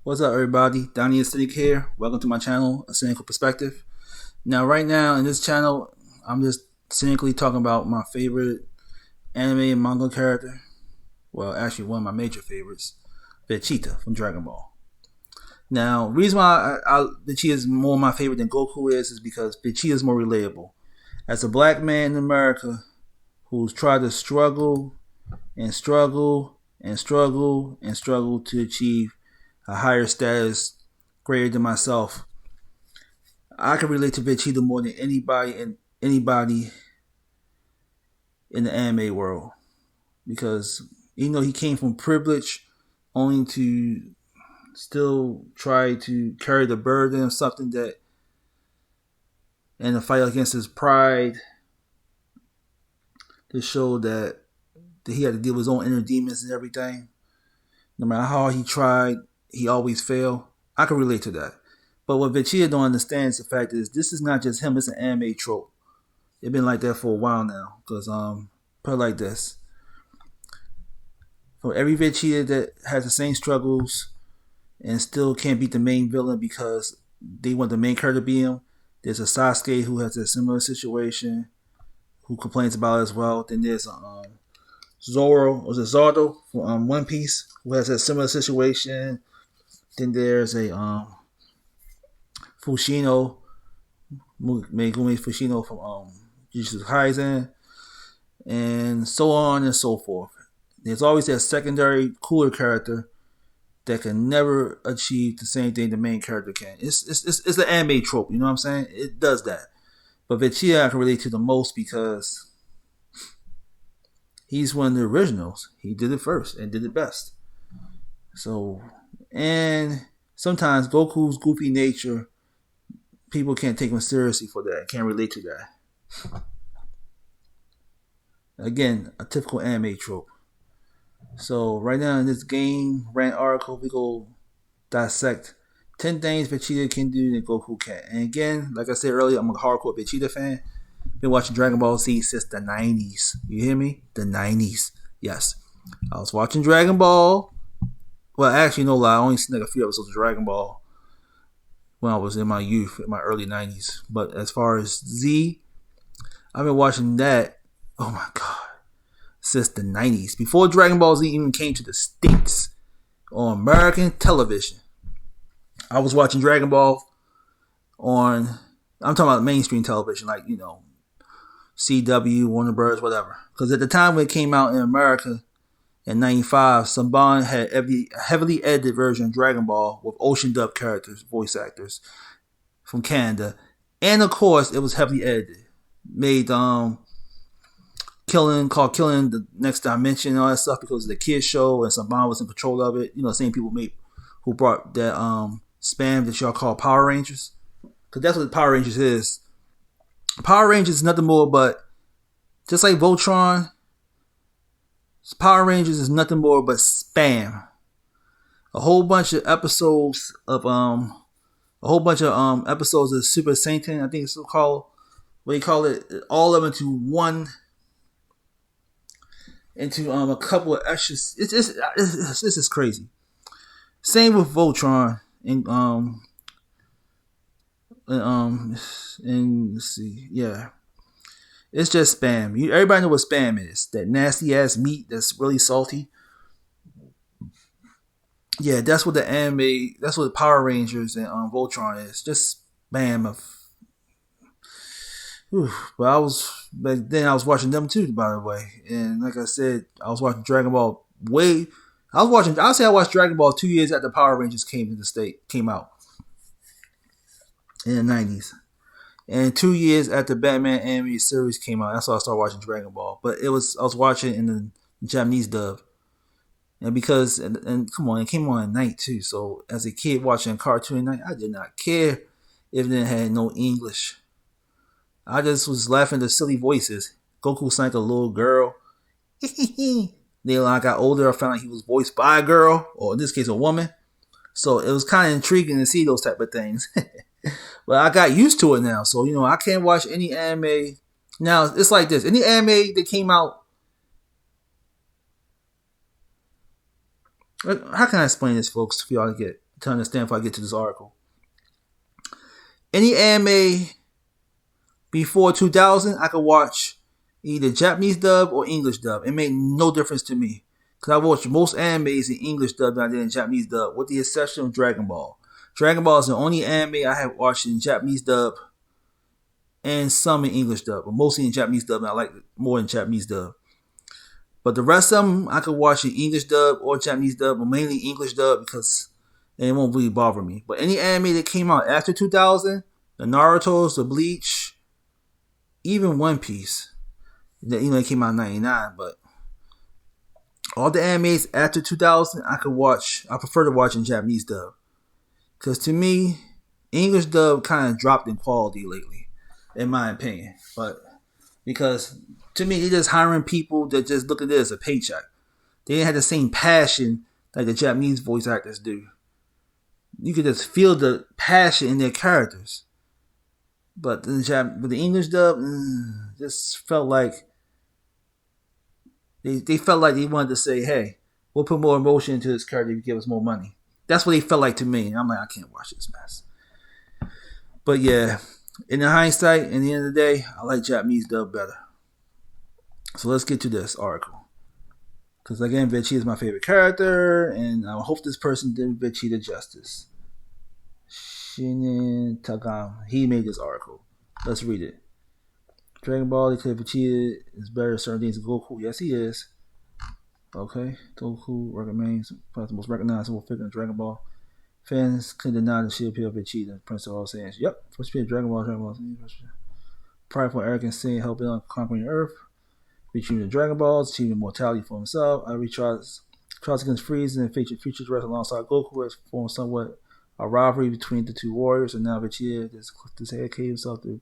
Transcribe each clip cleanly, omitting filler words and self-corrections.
What's up, everybody? Donnie Acidic here. Welcome to my channel, A Cynical Perspective. Now, right now in this channel, I'm just cynically talking about my favorite anime and manga character. Well, actually, one of my major favorites, Vegeta from Dragon Ball. Now, the reason why Vegeta is more my favorite than Goku is because Vegeta is more relatable. As a black man in America who's tried to struggle and struggle and struggle and struggle to achieve a higher status greater than myself, I can relate to Vegeta more than anybody in the anime world, because even though he came from privilege, only to still try to carry the burden of something that, and to fight against his pride, to show that he had to deal with his own inner demons and everything. No matter how hard he tried, he always failed. I can relate to that. But what Vegeta don't understand is the fact is this is not just him, it's an anime trope. It's been like that for a while now. Because put it like this. For every Vegeta that has the same struggles and still can't beat the main villain because they want the main character to be him, there's a Sasuke who has a similar situation, who complains about it as well. Then there's Zordo from One Piece, who has a similar situation. Then there's a Fushino, Megumi Fushino from Jujutsu Kaisen, and so on and so forth. There's always that secondary cooler character that can never achieve the same thing the main character can. It's an anime trope, you know what I'm saying? It does that. But Vegeta I can relate to the most because he's one of the originals. He did it first and did it best. So, and sometimes Goku's goofy nature, people can't take him seriously for that. Can't relate to that. Again, a typical anime trope. So right now in this game rant article, we go dissect 10 things Vegeta can do that Goku can't. And again, like I said earlier, I'm a hardcore Vegeta fan. Been watching Dragon Ball Z since the 90s. You hear me? The 90s. Yes. I was watching Dragon Ball. Well, actually, no lie. I only seen like a few episodes of Dragon Ball when I was in my youth, in my early 90s. But as far as Z, I've been watching that, oh my God, since the 90s. Before Dragon Ball Z even came to the States on American television. I was watching Dragon Ball on, I'm talking about mainstream television, like, CW, Warner Bros., whatever. Because at the time when it came out in America in 95, Saban had a heavily edited version of Dragon Ball with ocean dub characters, voice actors from Canada. And of course, it was heavily edited. Made called Killing the Next Dimension and all that stuff because of the kids show, and Saban was in control of it. Same people who brought that spam that y'all call Power Rangers. Because that's what Power Rangers is. Power Rangers is nothing more but, just like Voltron, Power Rangers is nothing more but spam. A whole bunch of episodes of episodes of Super Saiyan, I think it's called, what do you call it? All of them into one, into a couple of extras. This is crazy. Same with Voltron and let's see, yeah. It's just spam. Everybody know what spam is. That nasty ass meat that's really salty. Yeah, that's what the anime, that's what Power Rangers and Voltron is. Just spam of. But back then I was watching them too, by the way. And like I said, I was watching Dragon Ball I'll say I watched Dragon Ball 2 years after Power Rangers came out in the 90s. And 2 years after Batman animated series came out, that's why I started watching Dragon Ball. But I was watching in the Japanese dub, and because and come on, it came on at night too. So as a kid watching a cartoon at night, I did not care if it had no English. I just was laughing at the silly voices. Goku sang like a little girl. Then when I got older, I found out he was voiced by a girl, or in this case, a woman. So it was kind of intriguing to see those type of things. But I got used to it now. So, I can't watch any anime. Now, it's like this. Any anime that came out. How can I explain this, folks, for y'all to get? to understand before I get to this article. Any anime before 2000, I could watch either Japanese dub or English dub. It made no difference to me. Because I watched most animes in English dub than I did in Japanese dub, with the exception of Dragon Ball. Dragon Ball is the only anime I have watched in Japanese dub and some in English dub, but mostly in Japanese dub, and I like it more in Japanese dub. But the rest of them, I could watch in English dub or Japanese dub, but mainly English dub because it won't really bother me. But any anime that came out after 2000, the Naruto's, the Bleach, even One Piece, that it came out in 99, but all the animes after 2000, I prefer to watch in Japanese dub. Because to me, English dub kind of dropped in quality lately, in my opinion. But because to me, they're just hiring people that just look at it as a paycheck. They didn't have the same passion like the Japanese voice actors do. You could just feel the passion in their characters. But the English dub just felt like they felt like they wanted to say, hey, we'll put more emotion into this character if you give us more money. That's what they felt like to me. And I'm like, I can't watch this mess. But yeah, in the hindsight, in the end of the day, I like Japanese dub better. So let's get to this article. Because again, Vegeta is my favorite character, and I hope this person did Vegeta justice. Shinin Tagam. He made this article. Let's read it. Dragon Ball declared Vegeta is better at certain things than Goku. Yes, he is. Okay. Goku remains the most recognizable figure in Dragon Ball. Fans couldn't deny the sheer appeal of Vegeta, Prince of all Saiyans. Yep. First appeared Dragon Ball. Prideful, arrogant, sin, helping on conquering Earth. Reaching the Dragon Balls, achieving immortality for himself. Every tries against Frieza and features rest alongside Goku has formed somewhat a rivalry between the two warriors, and now Vegeta has dedicated himself to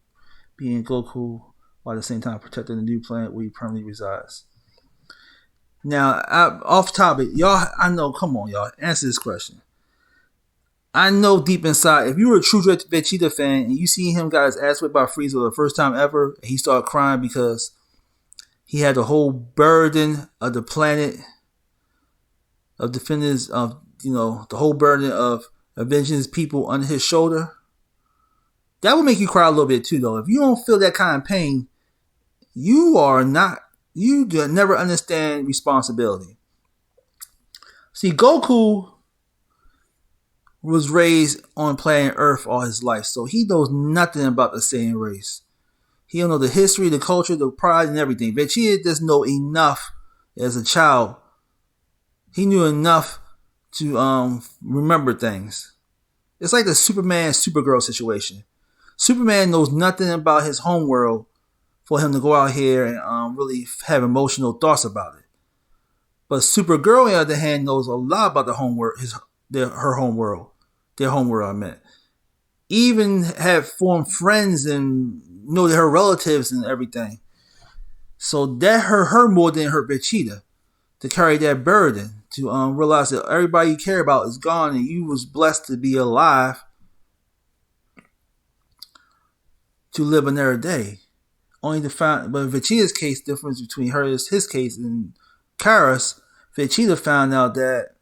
being Goku while at the same time protecting the new planet where he permanently resides. Now, off topic, y'all, I know, come on, y'all, answer this question. I know deep inside, if you were a true Vegeta fan and you see him got his ass whipped by Frieza for the first time ever, and he started crying because he had the whole burden of the planet, of defending the whole burden of avenging his people under his shoulder. That would make you cry a little bit too, though. If you don't feel that kind of pain, you do never understand responsibility. See, Goku was raised on planet Earth all his life, so he knows nothing about the Saiyan race. He don't know the history, the culture, the pride, and everything. Vegeta doesn't know enough as a child. He knew enough to remember things. It's like the Superman Supergirl situation. Superman knows nothing about his homeworld for him to go out here and really have emotional thoughts about it. But Supergirl, on the other hand, knows a lot about the homeworld, her homeworld, their homeworld. I meant, even have formed friends and know her relatives and everything. So that hurt her more than it hurt Vegeta to carry that burden, to realize that everybody you care about is gone and you was blessed to be alive to live another day. Only to find, but in Vegeta's case, difference between his case and Kara's, Vegeta found out that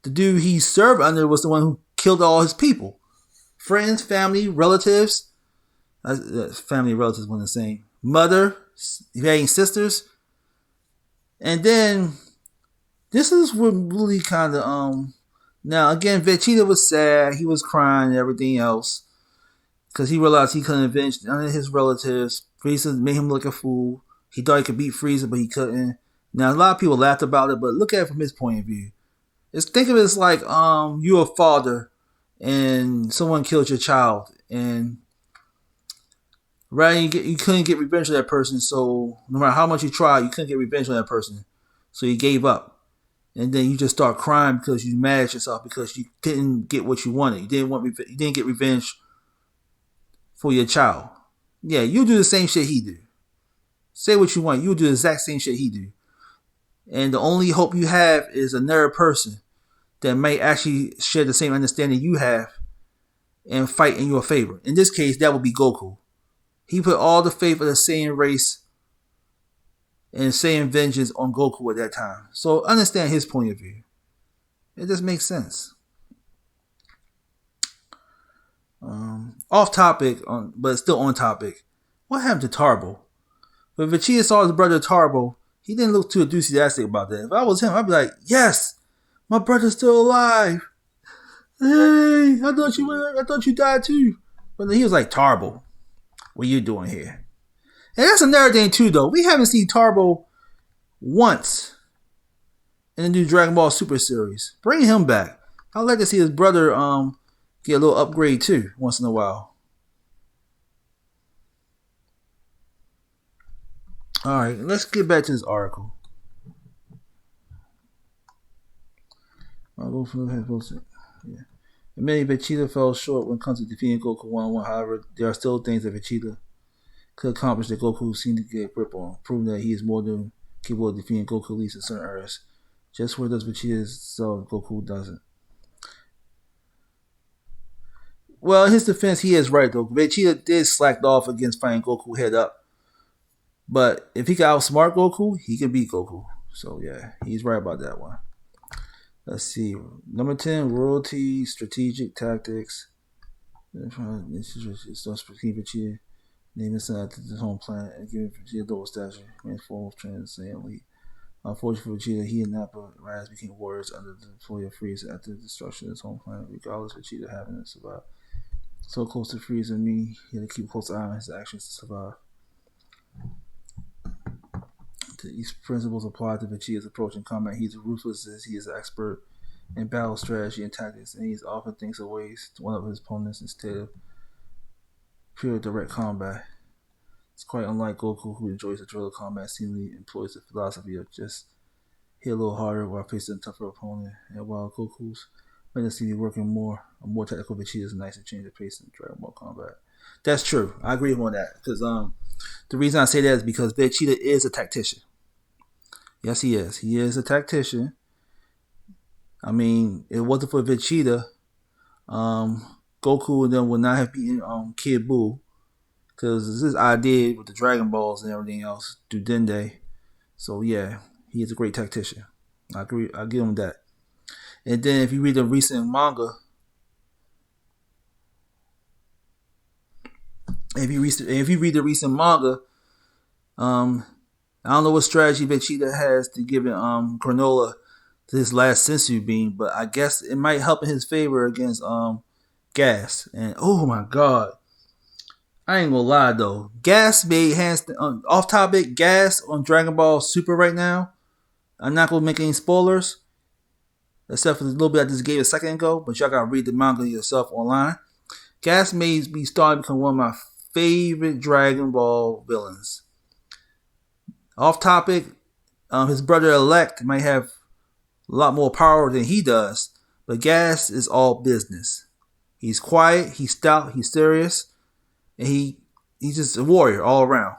the dude he served under was the one who killed all his people. Friends, family, relatives. Family and relatives weren't the same. Mother, he had any sisters. And then, this is what really kind of, now again, Vegeta was sad. He was crying and everything else. Because he realized he couldn't avenge none of his relatives. Frieza made him look a fool. He thought he could beat Frieza, but he couldn't. Now, a lot of people laughed about it, but look at it from his point of view. Think of it as like you're a father and someone killed your child. And you couldn't get revenge on that person, so no matter how much you tried, you couldn't get revenge on that person. So you gave up. And then you just start crying because you're mad at yourself because you didn't get what you wanted. You didn't get revenge for your child. Yeah, you do the same shit he do. Say what you want. You do the exact same shit he do. And the only hope you have is another person that may actually share the same understanding you have and fight in your favor. In this case, that would be Goku. He put all the faith of the Saiyan race and Saiyan vengeance on Goku at that time. So understand his point of view. It just makes sense. Off topic, but still on topic. What happened to Tarbo? When Vegeta saw his brother Tarbo, he didn't look too enthusiastic about that. If I was him, I'd be like, "Yes, my brother's still alive. Hey, I thought you died too." But then he was like, "Tarbo, what are you doing here?" And that's another thing too, though. We haven't seen Tarbo once in the new Dragon Ball Super series. Bring him back. I'd like to see his brother get a little upgrade too once in a while. All right, let's get back to this article. I'll go for the yeah. Admitting Vegeta fell short when it comes to defeating Goku 1-on-1. However, there are still things that Vegeta could accomplish that Goku seemed to get a grip on, proving that he is more than capable of defeating Goku at least in certain areas. Just where does Vegeta so Goku doesn't. Well, in his defense, he is right though. Vegeta did slacked off against fighting Goku head up. But if he can outsmart Goku, he can beat Goku. So yeah, he's right about that one. Let's see. Number 10, royalty, strategic tactics. This is Vegeta. Name his son after his home planet and giving Vegeta double stature. Man, full of transcendently. Unfortunately for Vegeta, he and Nappa Raz became warriors under the employ of Frieza after the destruction of his home planet. Regardless, Vegeta having to survive. So close to Frieza and me, he had to keep a close eye on his actions to survive. These principles apply to Vegeta's approach in combat. He's ruthless as he is an expert in battle strategy and tactics, and he often thinks of ways to one up his opponents instead of pure direct combat. It's quite unlike Goku, who enjoys the thrill of combat, seemingly employs the philosophy of just hit a little harder while facing a tougher opponent. And while Goku's might seem to be working more, a more technical Vegeta is nice to change the pace in Dragon Ball combat. That's true. I agree with him on that. Because the reason I say that is because Vegeta is a tactician. Yes, he is. He is a tactician. I mean, if it wasn't for Vegeta, Goku and them would not have beaten Kid Buu. Because this is idea with the Dragon Balls and everything else through Dende. So yeah, he is a great tactician. I agree. I give him that. And then if you read the recent manga, if you read the recent manga, I don't know what strategy Vegeta has to give Granola to his last sensu bean, but I guess it might help in his favor against Gas. And oh my god, I ain't gonna lie though, Gas made hands off topic. Gas on Dragon Ball Super right now. I'm not gonna make any spoilers, except for the little bit I just gave a second ago. But y'all gotta read the manga yourself online. Gas made me start to become one of my favorite Dragon Ball villains. Off topic, his brother elect might have a lot more power than he does, but Gas is all business. He's quiet, he's stout, he's serious, and he's just a warrior all around.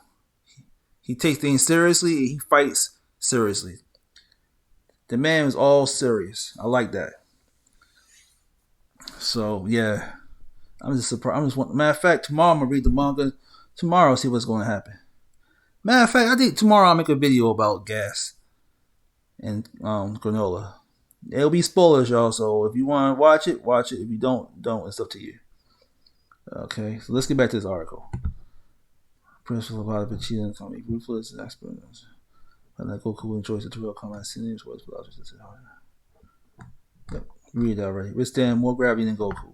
He takes things seriously and he fights seriously. The man is all serious. I like that. So yeah, I'm just surprised. Matter of fact, tomorrow I'm gonna read the manga. Tomorrow, see what's going to happen. Matter of fact, I think tomorrow I'll make a video about Gas and Granola. It'll be spoilers, y'all. So if you want to watch it, watch it. If you don't, don't. It's up to you. Okay, so let's get back to this article. Principle about Vegeta and Kami ruthless and expert. And like Goku enjoys the real combat scenes. Words yep, read that already. Withstand more gravity than Goku,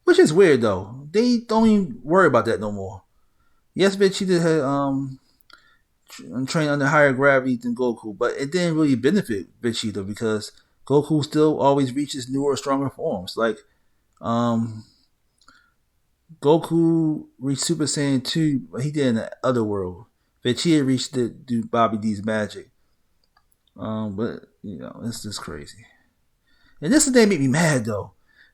which is weird though. They don't even worry about that no more. Yes, Vegeta had trained under higher gravity than Goku, but it didn't really benefit Vegeta because Goku still always reaches newer, stronger forms. Like, Goku reached Super Saiyan 2, but he did in the other world. Vegeta reached it through Bobby D's magic. But, you know, it's just crazy. And this thing made me mad, though.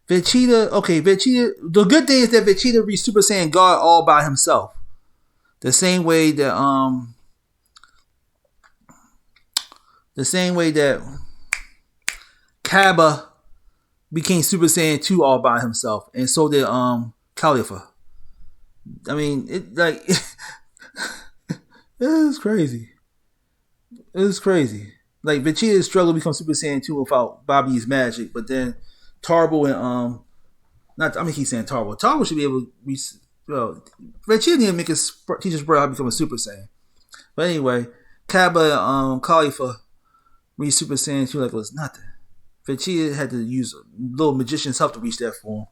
Vegeta, the good thing is that Vegeta reached Super Saiyan God all by himself. The same way that Kaba became Super Saiyan 2 all by himself, and so did Khalifa. I mean, it was crazy. It was crazy. Like Vegeta struggled to become Super Saiyan 2 without Bobby's magic, but then Tarbo and Not I mean he's saying Taro. Taro should be able to be well Vegeta need to make his teach his brother how to become a Super Saiyan. But anyway, Kaba Caulifla reach Super Saiyan 2 like it was nothing. Vegeta had to use a little magician's help to reach that form.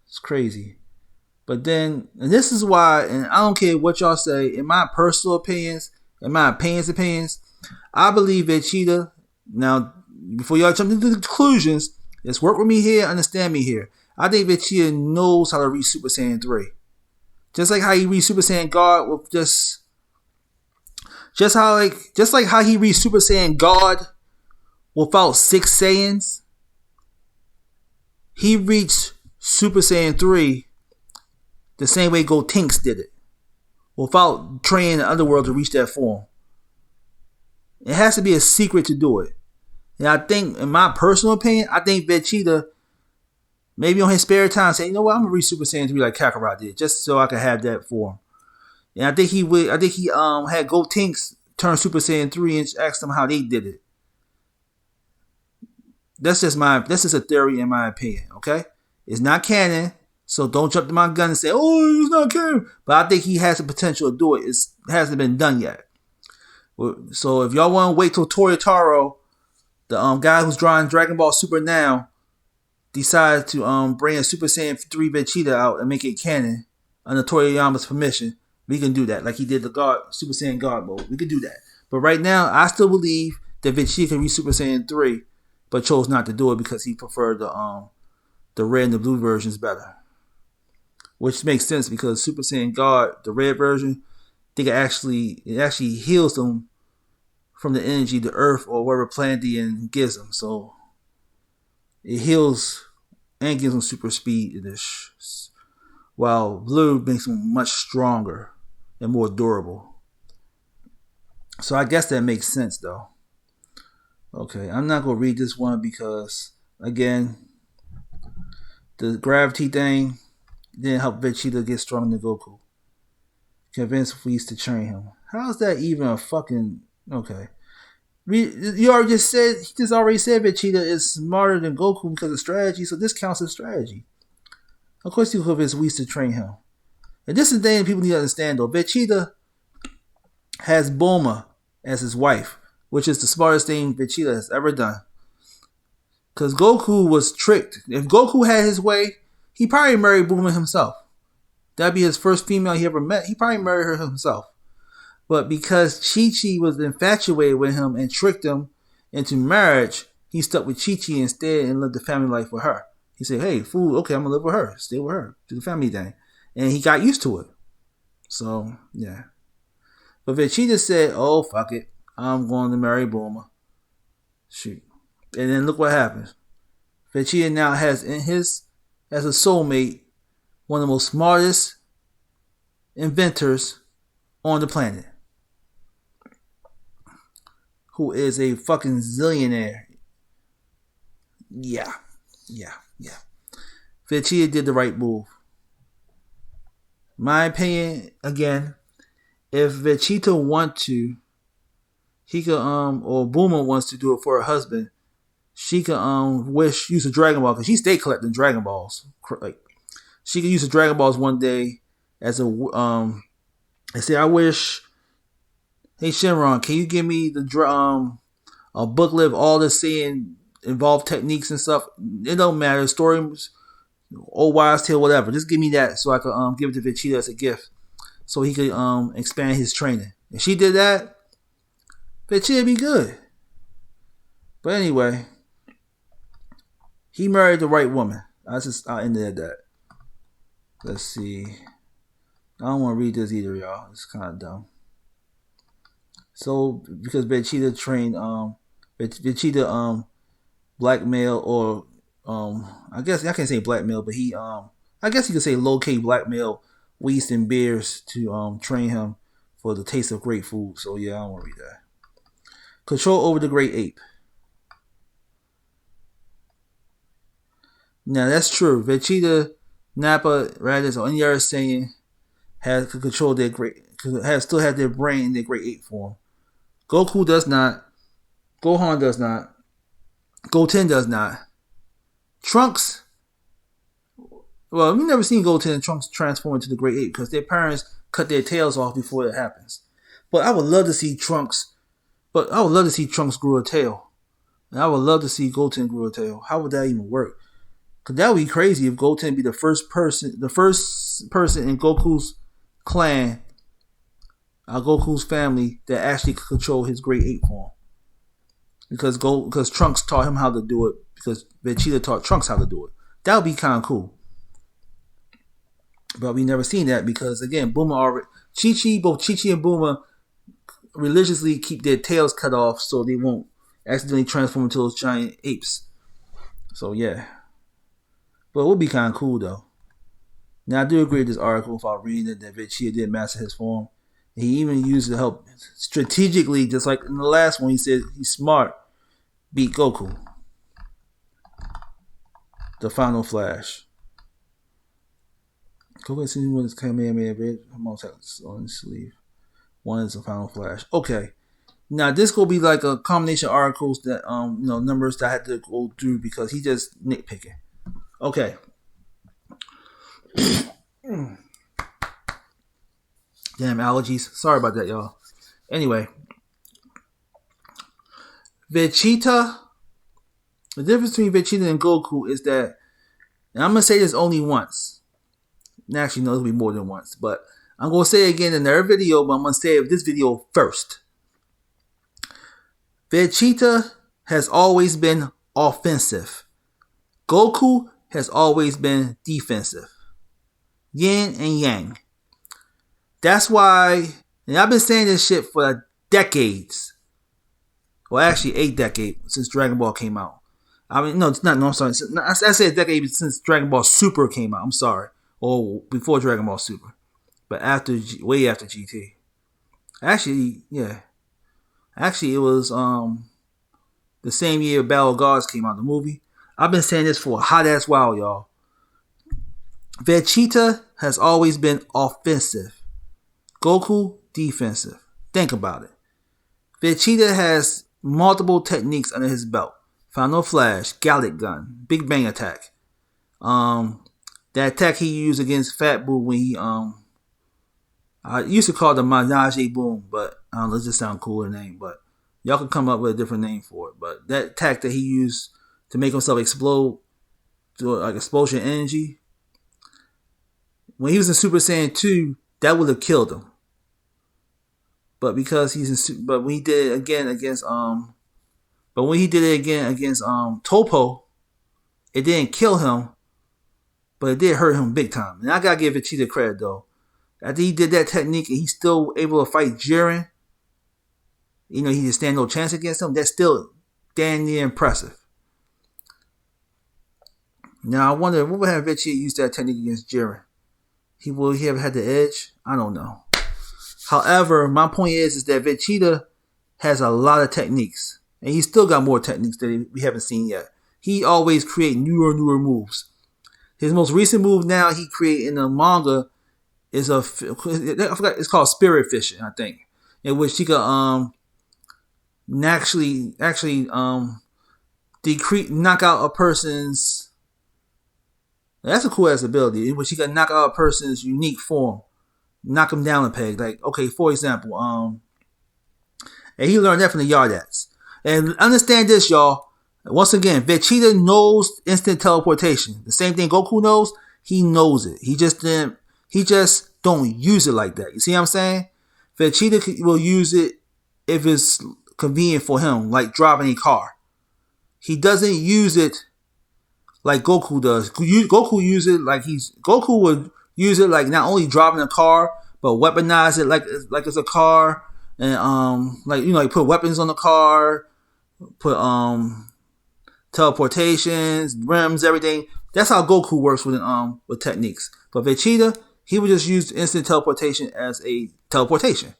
It's crazy. But then, and this is why, and I don't care what y'all say, in my personal opinions, I believe Vegeta, now, before y'all jump into the conclusions, let's work with me here, understand me here. I think Vegeta knows how to reach Super Saiyan 3. Just like how he reached Super Saiyan God with just like how he reached Super Saiyan God without 6 Saiyans, he reached Super Saiyan 3 the same way Gotenks did it, without training the underworld to reach that form. It has to be a secret to do it. And I think, in my personal opinion, I think Vegeta, maybe on his spare time, say, you know what, I'm gonna reach Super Saiyan 3 like Kakarot did, just so I can have that form. And I think he had Gotenks turn Super Saiyan 3 and asked them how they did it. That's just a theory in my opinion, okay? It's not canon, so don't jump to my gun and say, oh, it's not canon. But I think he has the potential to do it. It hasn't been done yet. So if y'all want to wait till Toyotaro, the guy who's drawing Dragon Ball Super now, decides to bring a Super Saiyan 3 Vegeta out and make it canon under Toriyama's permission, we can do that. Like he did the Super Saiyan God mode. We can do that. But right now, I still believe that Vegeta can reach Super Saiyan 3, but chose not to do it because he preferred the red and the blue versions better. Which makes sense because Super Saiyan God, the red version, it actually heals them from the energy the Earth or whatever planet gives them. So it heals and gives them super speed in this, while blue makes them much stronger and more durable. So I guess that makes sense though. Okay, I'm not gonna read this one because again, the gravity thing didn't help Vegeta get stronger than Goku. Convince Whis to train him. How's that even a fucking okay? You already already said Vegeta is smarter than Goku because of strategy, so this counts as strategy. Of course, you convince Whis to train him. And this is the thing people need to understand though. Vegeta has Bulma as his wife, which is the smartest thing Vegeta has ever done. Because Goku was tricked. If Goku had his way, he probably married Bulma himself. That'd be his first female he ever met. He probably married her himself. But because Chi-Chi was infatuated with him and tricked him into marriage, he stuck with Chi-Chi instead and lived the family life with her. He said, hey, fool, okay, I'm going to live with her. Stay with her. Do the family thing. And he got used to it. So, yeah. But Vegeta said, oh, fuck it. I'm going to marry Bulma. Shoot. And then look what happens. Vegeta now has as a soulmate, one of the most smartest inventors on the planet, who is a fucking zillionaire. Yeah. Vegeta did the right move. My opinion, again, if Vegeta wants to, he could or Bulma wants to do it for her husband, she could use a Dragon Ball because she stayed collecting Dragon Balls. Like she could use the Dragon Balls one day as a and say, I wish, hey Shenron, can you give me the a booklet of all the saying involved techniques and stuff? It don't matter, stories, old wives' tale, whatever. Just give me that so I could give it to Vegeta as a gift, so he could expand his training. If she did that, Vegeta be good. But anyway, he married the right woman. I'll end it at that. Let's see. I don't want to read this either, y'all. It's kind of dumb. So because Vegeta trained Vegeta blackmail or I guess I can't say blackmail, but he I guess you could say low-key blackmail Whis and Beers to train him for the taste of great food. So yeah, I don't want to read that. Control over the great ape. Now that's true. Vegeta, Nappa, Raditz, or any other Saiyan could control their still have their brain in their great ape form. Goku does not. Gohan does not. Goten does not. Trunks Well, we've never seen Goten and Trunks transform into the Great Ape because their parents cut their tails off before it happens. But I would love to see Trunks. But I would love to see Trunks grow a tail. And I would love to see Goten grow a tail. How would that even work? Cause that would be crazy if Goten be the first person in Goku's clan, Goku's family that actually could control his Great Ape form. Because Trunks taught him how to do it. Because Vegeta taught Trunks how to do it. That would be kind of cool. But we never seen that because again, Bulma already both Chi and Bulma religiously keep their tails cut off so they won't accidentally transform into those giant apes. So yeah. But it would be kind of cool though. Now I do agree with this article about reading that Vegeta did master his form. He even used it to help strategically, just like in the last one he said he's smart, beat Goku. The final flash. Goku has seen what his Kamehameha red on his sleeve. One is the final flash. Okay. Now this gonna be like a combination of articles that numbers that I had to go through because he just nitpicking. Okay. Damn allergies. Sorry about that, y'all. Anyway. Vegeta. The difference between Vegeta and Goku is that, and I'm gonna say this only once. Actually, no, it'll be more than once, but I'm gonna say it again in their video, but I'm gonna say it this video first. Vegeta has always been offensive. Goku has always been defensive. Yin and yang. That's why, and I've been saying this shit for decades. Well, actually 8 decades since Dragon Ball came out. I mean, no, it's not. No, I'm sorry. I said a decade since Dragon Ball Super came out. I'm sorry, or before Dragon Ball Super, but way after GT. Actually, yeah. Actually, it was the same year Battle of Gods came out, the movie. I've been saying this for a hot ass while, y'all. Vegeta has always been offensive. Goku, defensive. Think about it. Vegeta has multiple techniques under his belt. Final Flash, Gallic Gun, Big Bang Attack. That attack he used against Fat Boo when he I used to call it the Menage Boom, but let's just sound cooler name. But y'all can come up with a different name for it. But that attack that he used to make himself explode, to like explosion energy, when he was in Super Saiyan 2, that would have killed him. But because but when he did it again against Topo, it didn't kill him, but it did hurt him big time. And I gotta give Vegeta credit though. After he did that technique and he's still able to fight Jiren, he just stand no chance against him. That's still damn near impressive. Now I wonder what would have Vegeta used that technique against Jiren? Will he ever had the edge? I don't know. However, my point is that Vegeta has a lot of techniques, and he's still got more techniques that we haven't seen yet. He always create newer moves. His most recent move now he created in the manga is I forgot, it's called Spirit Fishing, I think, in which he could actually knock out a person's. That's a cool ass ability in which he can knock out a person's unique form, knock him down a peg. Like, okay, for example, and he learned that from the Yardats. And understand this, y'all. Once again, Vegeta knows instant teleportation. The same thing Goku knows. He knows it. He just don't use it like that. You see what I'm saying? Vegeta will use it if it's convenient for him, like driving a car. He doesn't use it like Goku does. Goku would use it like not only driving a car, but weaponize it like it's a car, and like put weapons on the car, put teleportations, rims, everything. That's how Goku works with techniques. But Vegeta, he would just use instant teleportation as a teleportation.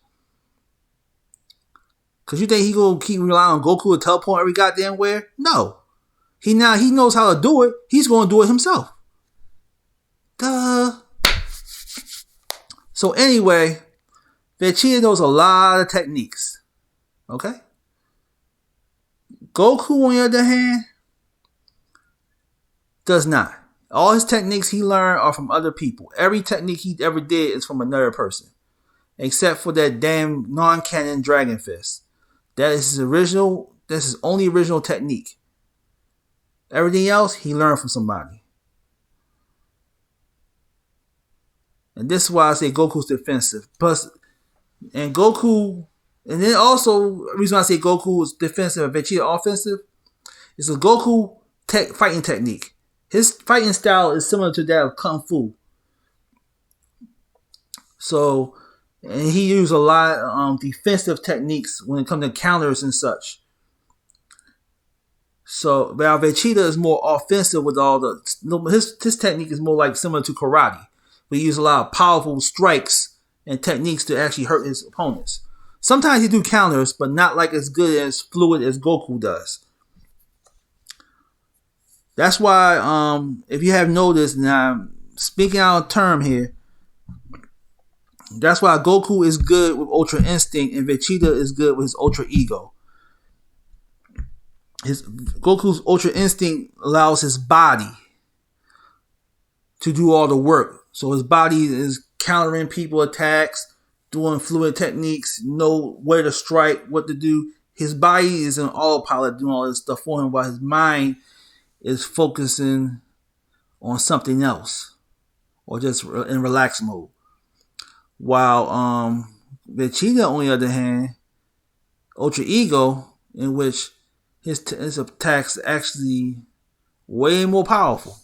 Cause you think he gonna keep relying on Goku to teleport every goddamn where? No. He knows how to do it. He's gonna do it himself. Duh. So anyway, Vegeta knows a lot of techniques. Okay? Goku, on the other hand, does not. All his techniques he learned are from other people. Every technique he ever did is from another person, except for that damn non-canon Dragon Fist. That is his original. That's his only original technique. Everything else he learned from somebody. And this is why I say Goku's defensive. Plus, and Goku, and then also the reason why I say Goku is defensive and Vegeta offensive is a Goku fighting technique. His fighting style is similar to that of Kung Fu. So, and he used a lot of defensive techniques when it comes to counters and such. So, while Vegeta is more offensive with all the his technique is more like similar to karate. We use a lot of powerful strikes and techniques to actually hurt his opponents. Sometimes he do counters, but not like as good as fluid as Goku does. That's why, if you have noticed, and I'm speaking out of term here, that's why Goku is good with Ultra Instinct and Vegeta is good with his Ultra Ego. Goku's Ultra Instinct allows his body to do all the work. So his body is countering people attacks, doing fluid techniques, know where to strike, what to do. His body is in autopilot doing all this stuff for him while his mind is focusing on something else or just in relax mode. While Vegeta, on the other hand, Ultra Ego, in which his attacks actually way more powerful.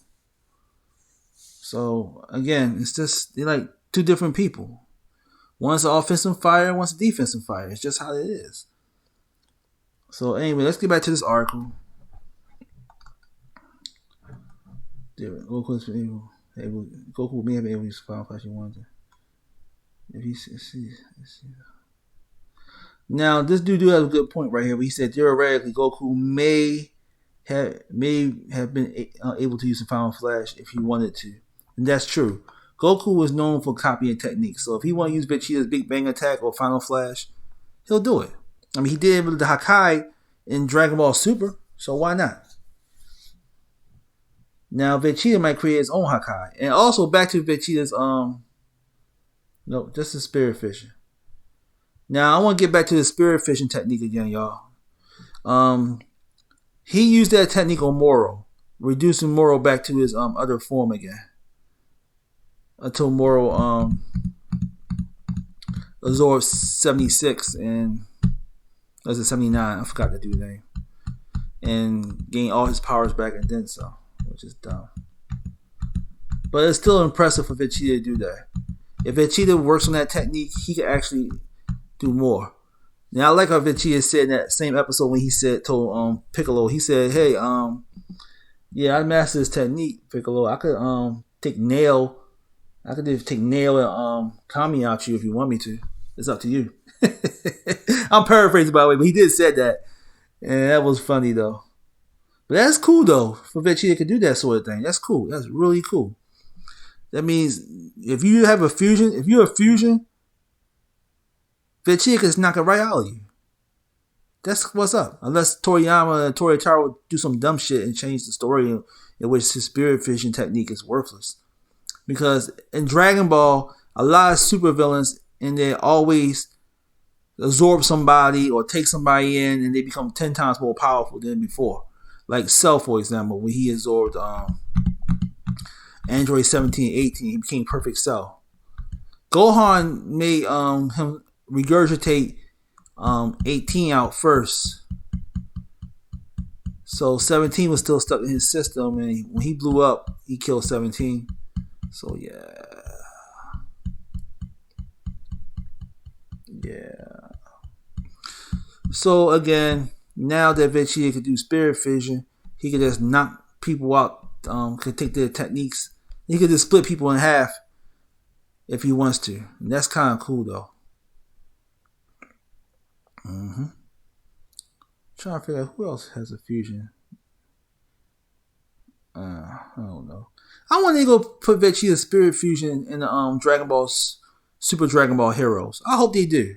So again, it's just they're like two different people. One's an offensive fire, one's a defensive fire. It's just how it is. So anyway, let's get back to this article. Goku may have been able to use Final Flash he wanted to. If he see. Now this dude has a good point right here. Where he said theoretically Goku may have been able to use the Final Flash if he wanted to. And that's true. Goku was known for copying techniques. So if he want to use Vegeta's Big Bang Attack or Final Flash, he'll do it. I mean, he did it with the Hakai in Dragon Ball Super, so why not? Now Vegeta might create his own Hakai. And also back to Vegeta's just the Spirit Fission. Now I want to get back to the Spirit Fission technique again, y'all. He used that technique on Moro, reducing Moro back to his other form again. Until Moro absorbed 76 and was it 79? I forgot the dude's name. And gained all his powers back and then some, which is dumb. But it's still impressive for Vegeta to do that. If Vegeta works on that technique, he can actually do more. Now I like how Vegeta said in that same episode when he told Piccolo, he said, "Hey, yeah, I mastered this technique, Piccolo. I could take Nail and Kami out you if you want me to. It's up to you." I'm paraphrasing by the way, but he did say that. And that was funny though. But that's cool though, for Vegeta to do that sort of thing. That's cool. That's really cool. That means if you're a fusion, Vegeta can just knock it right out of you. That's what's up. Unless Toriyama and Toritaro do some dumb shit and change the story in which his Spirit Fission technique is worthless. Because in Dragon Ball, a lot of supervillains and they always absorb somebody or take somebody in and they become 10 times more powerful than before. Like Cell, for example, when he absorbed Android 17 and 18, he became Perfect Cell. Gohan made him regurgitate 18 out first. So 17 was still stuck in his system, and when he blew up, he killed 17. So yeah. So again, now that Vegeta could do Spirit Fission, he could just knock people out, could take their techniques. He could just split people in half if he wants to. And that's kind of cool though. Trying to figure out who else has a fusion. I don't know. I want to go put Vegeta Spirit Fusion in the Dragon Ball Super Dragon Ball Heroes. I hope they do.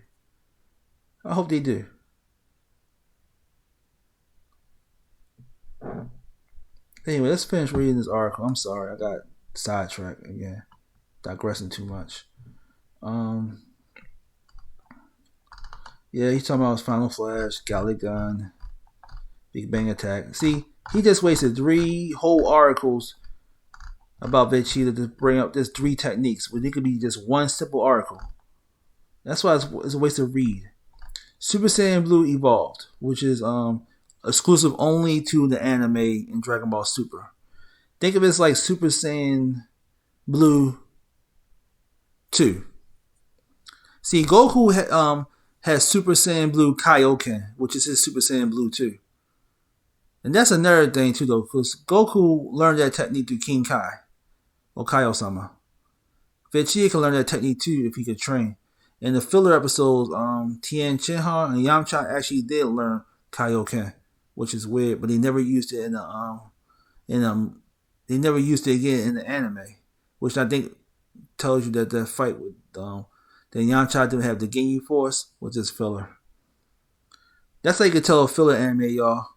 Anyway, let's finish reading this article. I'm sorry, I got sidetracked again, digressing too much. Um, yeah, he's talking about his Final Flash, Galley Gun, Big Bang Attack. See, he just wasted 3 whole articles about Vegeta to bring up this 3 techniques when it could be just one simple article. That's why it's a waste to read. Super Saiyan Blue Evolved, which is exclusive only to the anime in Dragon Ball Super. Think of it as like Super Saiyan Blue 2. See, Goku has Super Saiyan Blue Kaioken, which is his Super Saiyan Blue 2. And that's another thing too, though, because Goku learned that technique through King Kai or Kaio-sama. Vegeta can learn that technique too if he could train. In the filler episodes, Tien Shinhan and Yamcha actually did learn Kaioken, which is weird, but they never used it they never used it again in the anime, which I think tells you that the fight with that Yamcha didn't have the Ginyu Force was just filler. That's how you can tell a filler anime, y'all.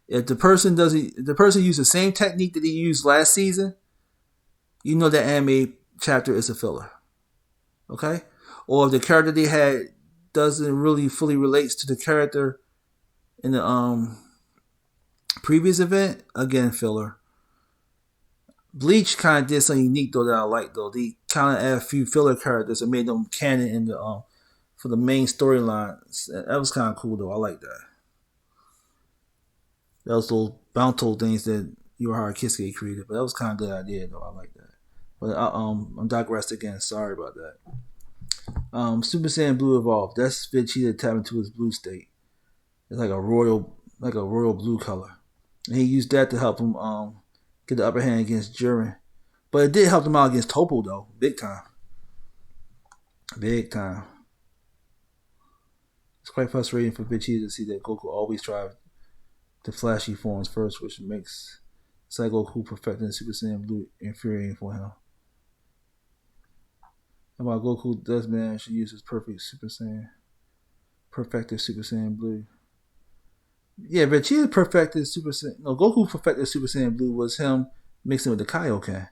If the person used the same technique that he used last season, you know that anime chapter is a filler. Okay? Or if the character they had doesn't really fully relates to the character in the previous event, again filler. Bleach kind of did something unique though that I like though. They kind of added a few filler characters and made them canon in the for the main storyline. That was kind of cool though. I like that. Those little bountiful things that Yuhara Kisuke created, but that was kind of a good idea though. I like that. But I'm digressed again. Sorry about that. Super Saiyan Blue Evolved. That's Vegeta tapping into his blue state. It's like a royal blue color, and he used that to help him get the upper hand against Jiren. But it did help him out against Toppo though, big time. Big time. It's quite frustrating for Vegeta to see that Goku always tries the flashy forms first, which makes Goku perfecting Super Saiyan Blue infuriating for him. And while Goku does manage to use his perfected Super Saiyan Blue. Yeah, Vegeta perfected Super Saiyan. No, Goku perfected Super Saiyan Blue was him mixing with the Kaioken.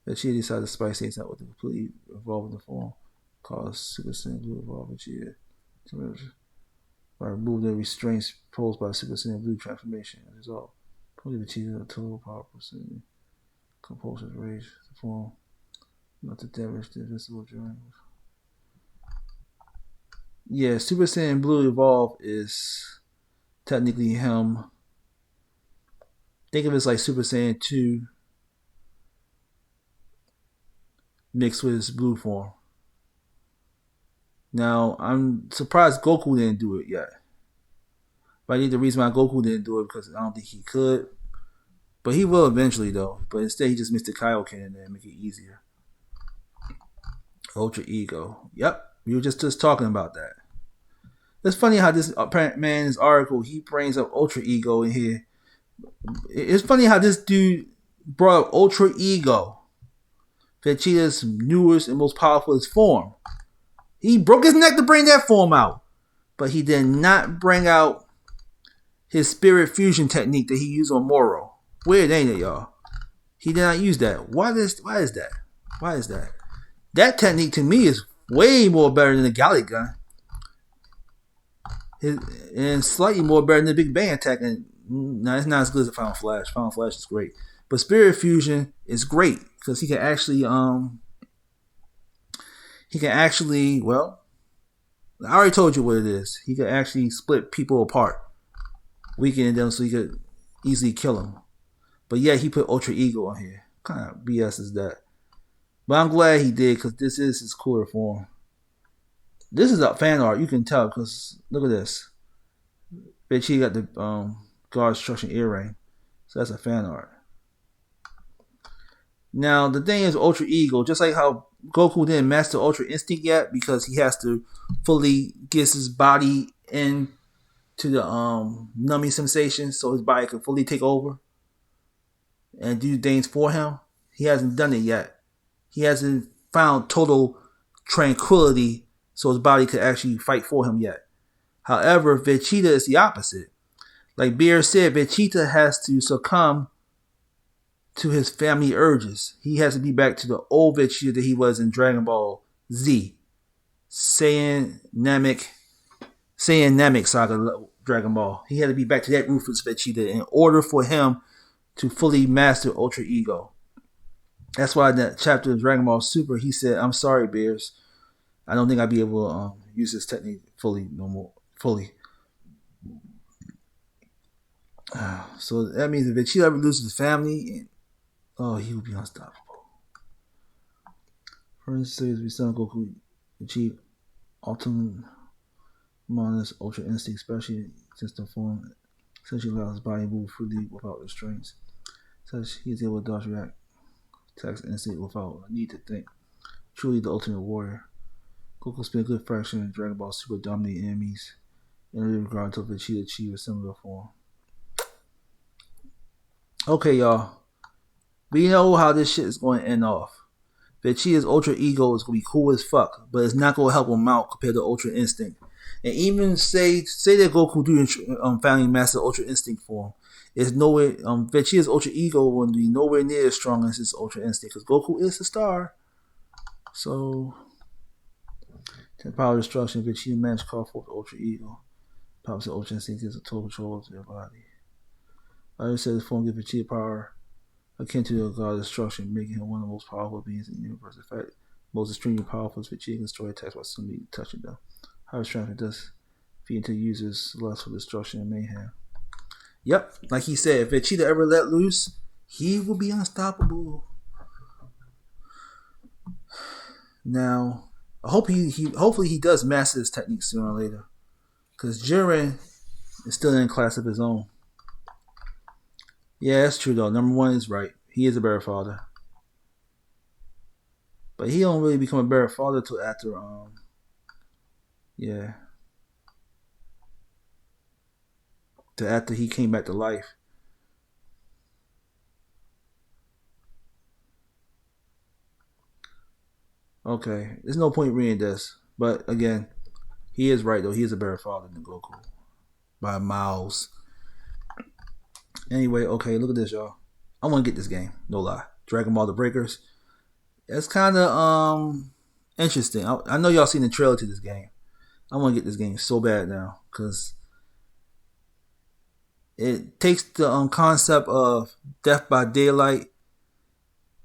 Vegeta decided to spice things out with a completely evolving form called Super Saiyan Blue Evolved Vegeta. Or remove the restraints posed by Super Saiyan Blue transformation. As a result, probably Vegeta a total power percent. Compulsion's rage to form. Not to damage the invisible journals. Yeah, Super Saiyan Blue Evolved is technically him. Think of it as like Super Saiyan 2 mixed with his blue form. Now, I'm surprised Goku didn't do it yet. But I think the reason why Goku didn't do it because I don't think he could. But he will eventually, though. But instead, he just mixed the Kaioken in there and make it easier. Ultra Ego. Yep, we were just talking about that. It's funny how this man's article, he brings up Ultra Ego in here. It's funny how this dude brought up Ultra Ego, Vegeta's newest and most powerful form. He broke his neck to bring that form out. But he did not bring out his spirit fusion technique that he used on Moro. Weird, ain't it, y'all? He did not use that. Why is that? Why is that? That technique to me is way more better than the Galley Gun. And slightly more better than the Big Bang Attack. And no, it's not as good as Final Flash. Final Flash is great. But Spirit Fusion is great because he can actually, well, I already told you what it is. He can actually split people apart, weakening them so he could easily kill them. But yeah, he put Ultra Ego on here. What kind of BS is that? But I'm glad he did because this is his cooler form. This is a fan art. You can tell because look at this. Vegeta got the guard destruction earring. So that's a fan art. Now, the thing is Ultra Ego, just like how Goku didn't master Ultra Instinct yet because he has to fully get his body into the numbing sensation so his body can fully take over and do things for him. He hasn't done it yet. He hasn't found total tranquility so his body could actually fight for him yet. However, Vegeta is the opposite. Like Beer said, Vegeta has to succumb to his family urges. He has to be back to the old Vegeta that he was in Dragon Ball Z. Saiyan Namek Saga Dragon Ball. He had to be back to that ruthless Vegeta in order for him to fully master Ultra Ego. That's why in that chapter of Dragon Ball Super, he said, "I'm sorry, Bears. I don't think I'll be able to use this technique fully no more. Fully." So that means if Vegeta ever loses his family, he will be unstoppable. For instance, we saw Goku achieve ultimate minus Ultra Instinct, especially since the form essentially allows his body to move freely without restraints. Such he is able to dodge react attacks instinct without a need to think. Truly the ultimate warrior. Goku spent a good fraction in Dragon Ball Super dominating enemies in regard until Vegeta achieved a similar form. Okay, y'all. We know how this shit is going to end off. Vegeta's Ultra Ego is going to be cool as fuck, but it's not going to help him out compared to Ultra Instinct. And even say that Goku do finally master Ultra Instinct form, is nowhere. Vegeta's Ultra Ego will be nowhere near as strong as his Ultra Instinct because Goku is the star. So, the power of destruction, Vegeta managed to call forth Ultra Ego. Power of Ultra Instinct gives a total control of their body. I just said this form gives Vegeta power akin to the god of destruction, making him one of the most powerful beings in the universe. In fact, most extremely powerful is Vegeta can destroy attacks by simply touching them. How strength does feed into users' lust for destruction and mayhem. Yep, like he said, if Vegeta ever let loose, he will be unstoppable. Now, hopefully he does master this technique sooner or later, because Jiren is still in a class of his own. Yeah, that's true though. Number one is right. He is a better father, but he don't really become a better father till after after he came back to life. Okay, there's no point reading this, but again, he is right though. He is a better father than Goku by miles. Anyway, okay, look at this, y'all. I want to get this game. No lie, Dragon Ball: The Breakers. It's kind of interesting. I know y'all seen the trailer to this game. I want to get this game so bad now because it takes the concept of Death by Daylight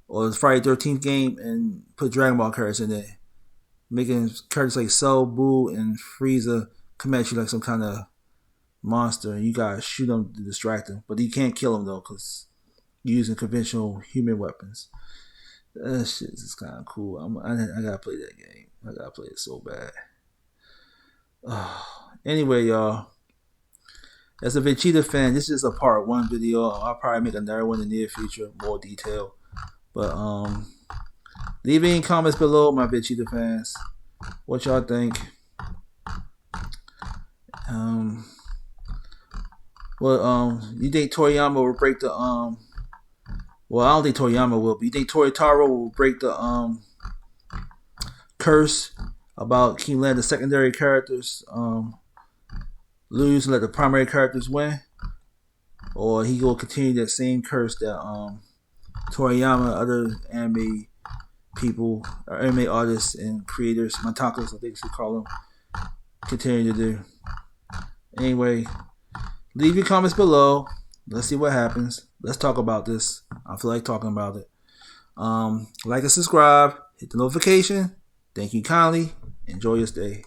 or the Friday 13th game and put Dragon Ball characters in there, making characters like Cell, Boo, and Frieza come at you like some kind of monster, and you gotta shoot them to distract them, but you can't kill them though because you're using conventional human weapons. That shit is kind of cool. I gotta play that game. I gotta play it so bad. Anyway, y'all. As a Vegeta fan, this is a part 1 video. I'll probably make another one in the near future, more detail. But leave any comments below, my Vegeta fans. What y'all think? You think Toriyama will break the Well, I don't think Toriyama will, but you think Toritaro will break the curse about keep letting the secondary characters lose and let the primary characters win? Or he will continue that same curse that Toriyama, other anime people, or anime artists and creators, mangakas, I think we call them, continue to do. Anyway, leave your comments below. Let's see what happens. Let's talk about this. I feel like talking about it. Like and subscribe. Hit the notification. Thank you kindly. Enjoy your stay.